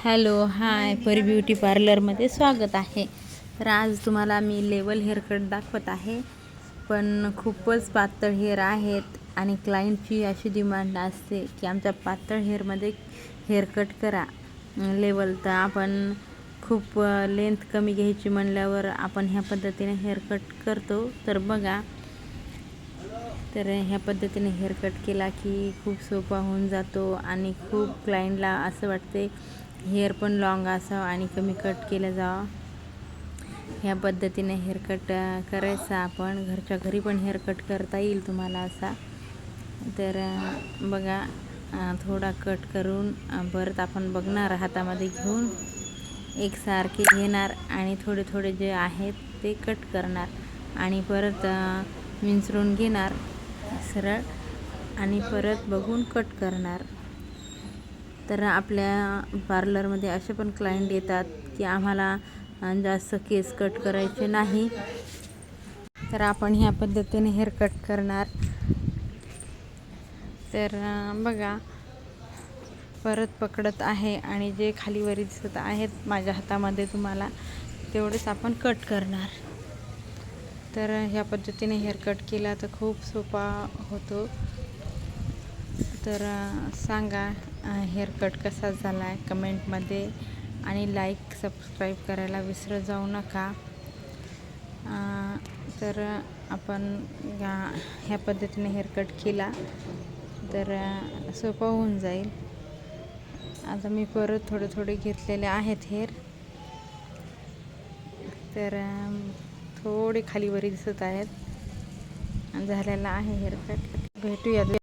Hello hi परी beauty पार्लरमध्ये स्वागत आहे. तर आज तुम्हाला मी लेवल हेअरकट दाखवत आहे, पण खूपच पातळ हेअर आहेत आणि क्लायंटची अशी डिमांड असते की आमच्या पातळ हेअरमध्ये हेअरकट करा. लेवल तर आपण खूप लेंथ कमी घ्यायची म्हणल्यावर आपण ह्या पद्धतीने हेअरकट करतो. तर बघा, तर ह्या पद्धतीने हेअरकट केला की खूप सोपा होऊन जातो आणि खूप क्लायंटला असं वाटते हेअर पण लॉंग असावं आणि कमी कट केलं जावं. ह्या पद्धतीने हेअरकट करायचा आपण घरच्या घरी पण हेअरकट करता येईल तुम्हाला असा. तर बघा, थोडा कट करून परत आपण बघणार हातामध्ये घेऊन एकसारखे घेणार आणि थोडे थोडे जे आहेत ते कट करणार आणि परत विंचरून घेणार सरळ आणि परत बघून कट करणार. तर आपल्या पार्लरमध्ये असे पण क्लायंट येतात की आम्हाला जास्त केस कट करायचे नाही, तर आपण ह्या पद्धतीने हेअर कट करणार. तर बघा, परत पकडत आहे आणि जे खालीवरी दिसत आहेत माझ्या हातामध्ये तुम्हाला तेवढेच आपण कट करणार. तर ह्या पद्धतीने हेअर कट केला तर खूप सोपा होतो. तर सांगा हेअर कट कसा झाला आहे कमेंटमध्ये आणि लाईक सबस्क्राईब करायला विसरत जाऊ नका. तर आपण ह्या पद्धतीने हेअर कट केला तर सोपा होऊन जाईल. आता मी परत थोडे थोडे घेतलेले आहेत हेअर, तर थोडे खालीवरी दिसत आहेत. झालेला आहे हेअर कट. भेटूया